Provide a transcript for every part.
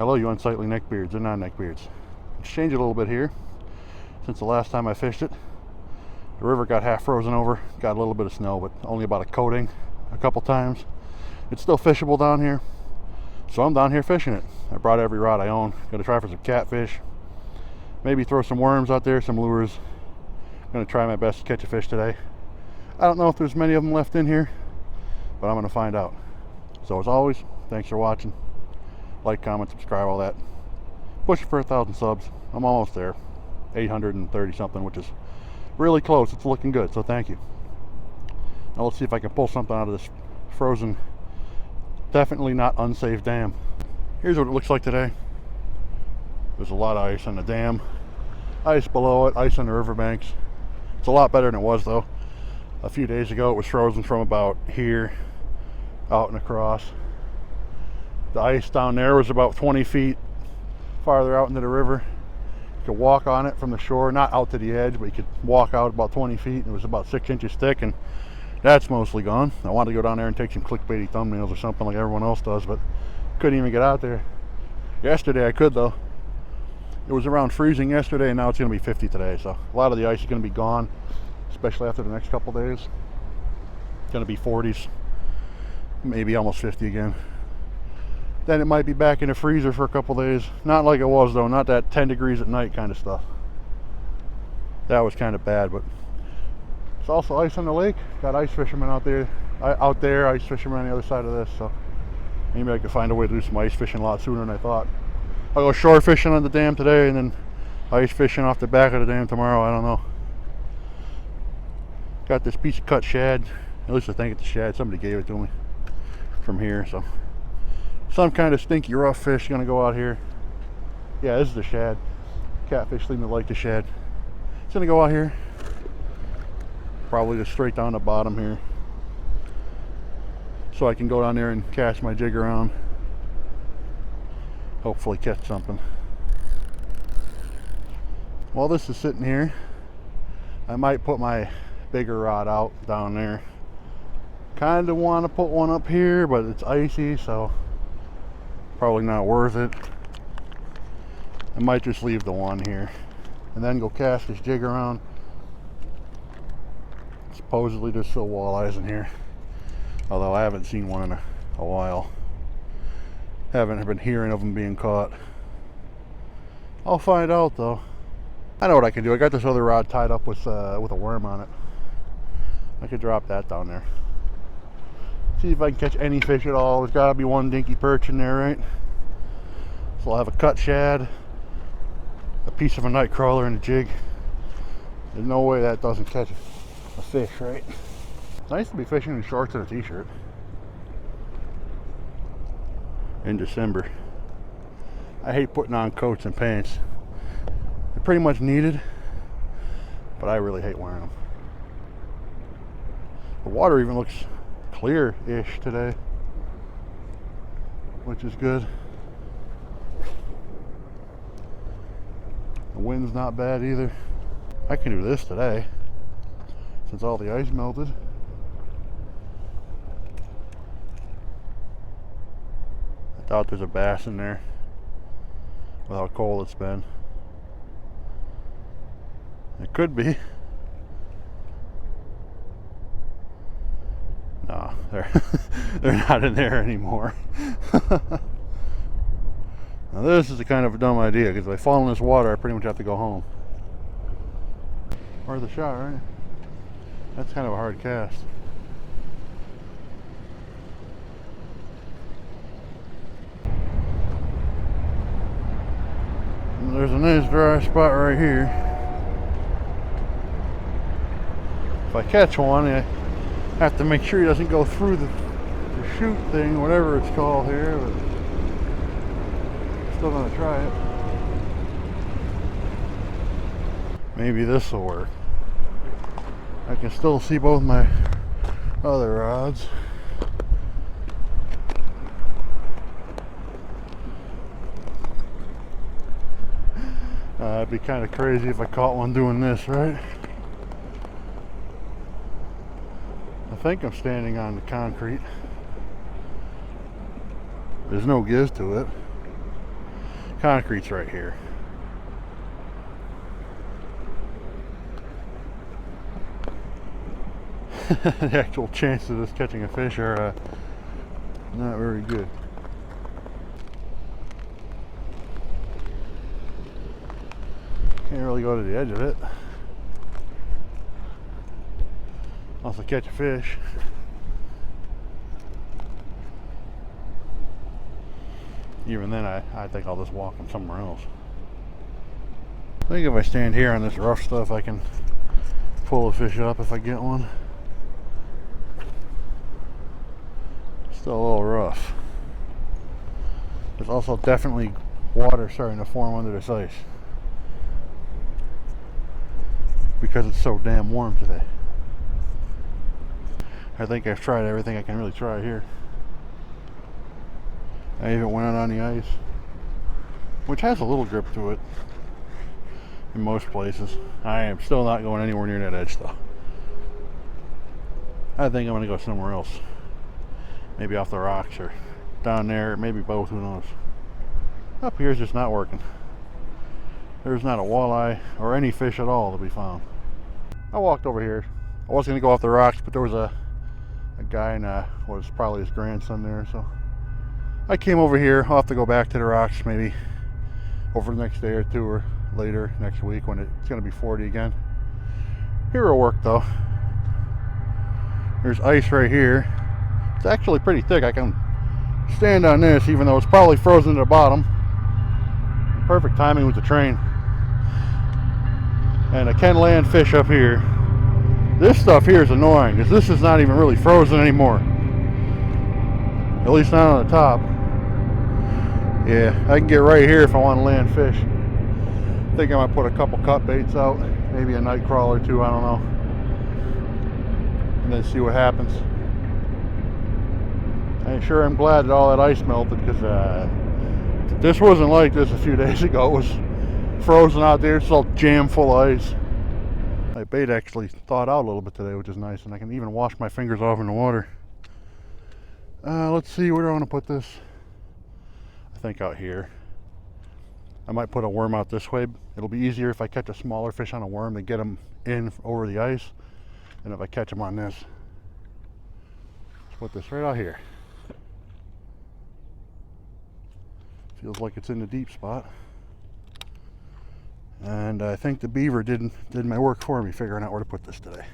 Hello, you unsightly neckbeards and non-neckbeards. Let's change it a little bit here. Since the last time I fished it, the river got half frozen over, got a little bit of snow, but only about a coating a couple times. It's still fishable down here, so I'm down here fishing it. I brought every rod I own. Gonna try for some catfish, maybe throw some worms out there, some lures. Gonna try my best to catch a fish today. I don't know if there's many of them left in here, but I'm gonna find out. So as always, thanks for watching. Like, comment, subscribe, all that. Pushing for 1,000 subs. I'm almost there. 830 something, which is really close. It's looking good, so thank you. Now let's see if I can pull something out of this frozen, definitely not unsafe dam. Here's what it looks like today. There's a lot of ice on the dam, ice below it, ice on the riverbanks. It's a lot better than it was though. A few days ago it was frozen from about here out and across. The ice down there was about 20 feet farther out into the river. You could walk on it from the shore, not out to the edge, but you could walk out about 20 feet. It was about 6 inches thick, and that's mostly gone. I wanted to go down there and take some clickbaity thumbnails or something like everyone else does, but couldn't even get out there. Yesterday I could though. It was around freezing yesterday, and now it's going to be 50 today, so a lot of the ice is going to be gone, especially after the next couple days. It's going to be 40s, maybe almost 50 again. Then it might be back in the freezer for a couple days. Not like it was though, not that 10 degrees at night kind of stuff. That was kind of bad, but it's also ice on the lake. Got ice fishermen out there, ice fishermen on the other side of this, so maybe I could find a way to do some ice fishing a lot sooner than I thought. I'll go shore fishing on the dam today and then ice fishing off the back of the dam tomorrow. I don't know. Got this piece of cut shad. At least I think it's a shad. Somebody gave it to me from here, so some kind of stinky rough fish gonna go out here. Yeah, this is the shad. Catfish seem to like the shad. It's gonna go out here. Probably just straight down the bottom here. So I can go down there and cast my jig around. Hopefully catch something. While this is sitting here, I might put my bigger rod out down there. Kind of want to put one up here, but it's icy, so probably not worth it. I might just leave the one here and then go cast this jig around. Supposedly there's still walleyes in here, although I haven't seen one in a while. Haven't been hearing of them being caught. I'll find out though. I know what I can do. I got this other rod tied up with a worm on it. I could drop that down there. See if I can catch any fish at all. There's got to be one dinky perch in there, right? So I'll have a cut shad, a piece of a night crawler, and a jig. There's no way that doesn't catch a fish, right? It's nice to be fishing in shorts and a t-shirt in December. I hate putting on coats and pants. They're pretty much needed, but I really hate wearing them. The water even looks clear-ish today, which is good. The wind's not bad either. I can do this today since all the ice melted. I doubt there's a bass in there with how cold it's been. It could be. No, they're not in there anymore. Now this is a kind of a dumb idea, because if I fall in this water I pretty much have to go home. Or the shot, right? That's kind of a hard cast. And there's a nice dry spot right here. If I catch one, I have to make sure he doesn't go through the chute thing, whatever it's called here, but still gonna try it. Maybe this will work. I can still see both my other rods. It'd be kind of crazy if I caught one doing this, right? I think I'm standing on the concrete. There's no give to it. Concrete's right here. The actual chances of this catching a fish are not very good. Can't really go to the edge of it unless I catch a fish. Even then, I think I'll just walk them somewhere else. I think if I stand here on this rough stuff, I can pull a fish up if I get one. Still a little rough. There's also definitely water starting to form under this ice because it's so damn warm today. I think I've tried everything I can really try here. I even went out on the ice, which has a little grip to it in most places. I am still not going anywhere near that edge though. I think I'm going to go somewhere else. Maybe off the rocks or down there, maybe both, who knows. Up here is just not working. There's not a walleye or any fish at all to be found. I walked over here. I was going to go off the rocks, but there was a guy and was probably his grandson there, so I came over here. I'll have to go back to the rocks maybe over the next day or two or later next week when it's going to be 40 again. Here will work though. There's ice right here. It's actually pretty thick. I can stand on this even though it's probably frozen to the bottom. Perfect timing with the train. And I can land fish up here. This stuff here is annoying because this is not even really frozen anymore. At least not on the top. Yeah, I can get right here if I want to land fish. I think I might put a couple cut baits out, maybe a night crawler or two, I don't know. And then see what happens. I sure am glad that all that ice melted because this wasn't like this a few days ago. It was frozen out there. It's all jam full of ice. My bait actually thawed out a little bit today, which is nice, and I can even wash my fingers off in the water. Let's see, where do I want to put this? I think out here. I might put a worm out this way. It'll be easier if I catch a smaller fish on a worm to get them in over the ice than if I catch them on this. Let's put this right out here. Feels like it's in the deep spot. And I think the beaver did my work for me figuring out where to put this today.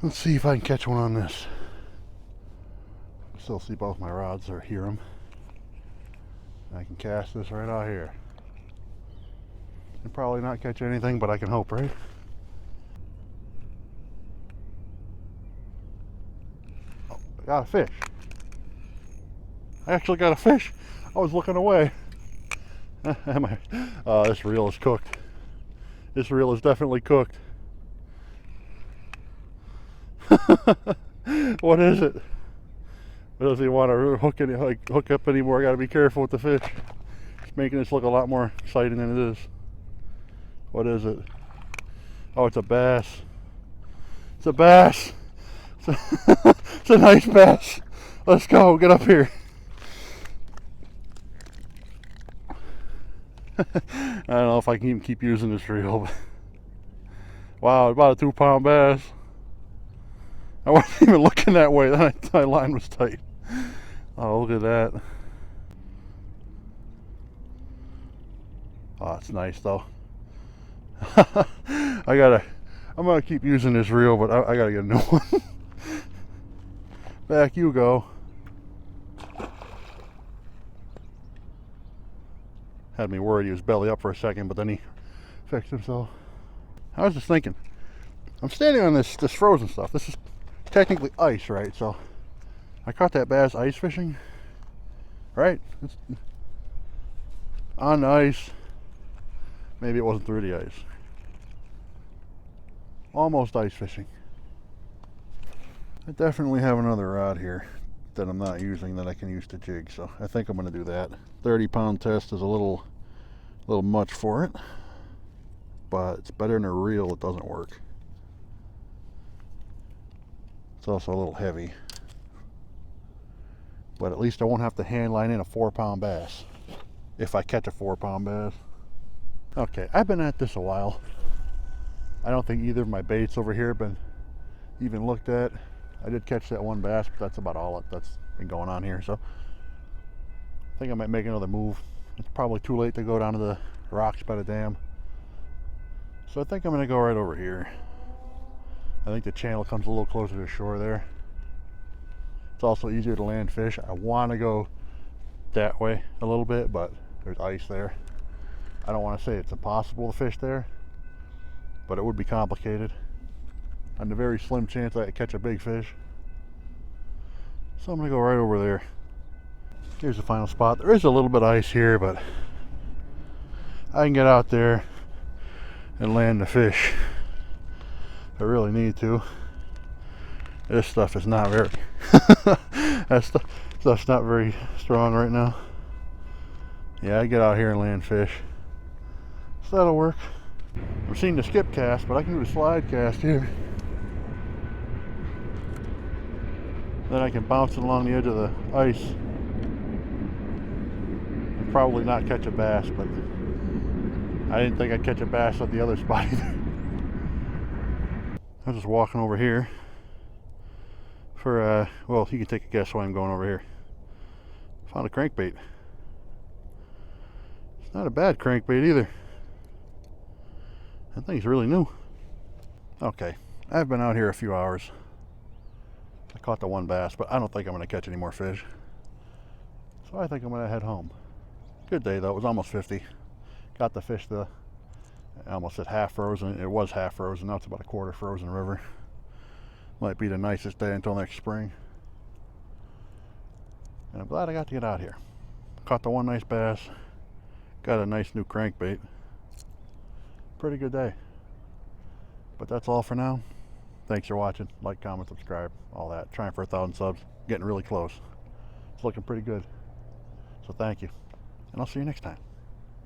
Let's see if I can catch one on this. Still see both my rods or hear them. I can cast this right out here. And probably not catch anything, but I can hope, right? Oh, I got a fish. I actually got a fish. I was looking away. This reel is cooked. This reel is definitely cooked. What is it? It doesn't even want to hook up anymore. I got to be careful with the fish. It's making this look a lot more exciting than it is. What is it? Oh, it's a bass. It's a bass. It's a nice bass. Let's go. Get up here. I don't know if I can even keep using this reel, but wow, about a 2-pound bass. I wasn't even looking that way. That line was tight. Oh, look at that. Oh, it's nice though. I'm gonna keep using this reel, but I gotta get a new one. Back you go. Had me worried he was belly up for a second, but then he fixed himself. I was just thinking, I'm standing on this frozen stuff. This is technically ice, right? So I caught that bass ice fishing, right? It's on the ice. Maybe it wasn't through the ice. Almost ice fishing. I definitely have another rod here that I'm not using that I can use to jig, so I think I'm going to do that. 30-pound test is a little much for it, but it's better than a reel that doesn't work. It's also a little heavy. But at least I won't have to hand line in a 4-pound bass if I catch a 4-pound bass. Okay, I've been at this a while. I don't think either of my baits over here have been even looked at. I did catch that one bass, but that's about all that's been going on here. So I think I might make another move. It's probably too late to go down to the rocks by the dam. So I think I'm gonna go right over here. I think the channel comes a little closer to shore there. It's also easier to land fish. I want to go that way a little bit, but there's ice there. I don't want to say it's impossible to fish there, but it would be complicated. On the very slim chance I catch a big fish. So I'm gonna go right over there. Here's the final spot. There is a little bit of ice here, but I can get out there and land the fish if I really need to. This stuff is not very stuff's not very strong right now. Yeah, I get out here and land fish, so that'll work. I'm seeing the skip cast, but I can do the slide cast here. Then I can bounce it along the edge of the ice and probably not catch a bass, but I didn't think I'd catch a bass at the other spot either. I'm just walking over here for, well, you can take a guess why I'm going over here. Found a crankbait. It's not a bad crankbait either. That thing's really new. Okay, I've been out here a few hours. I caught the one bass, but I don't think I'm going to catch any more fish. So I think I'm going to head home. Good day though, it was almost 50. Got the fish, I almost said half frozen. It was half frozen, now it's about a quarter frozen river. Might be the nicest day until next spring. And I'm glad I got to get out here. Caught the one nice bass. Got a nice new crankbait. Pretty good day. But that's all for now. Thanks for watching. Like, comment, subscribe, all that. Trying for 1,000 subs. Getting really close. It's looking pretty good. So thank you. And I'll see you next time.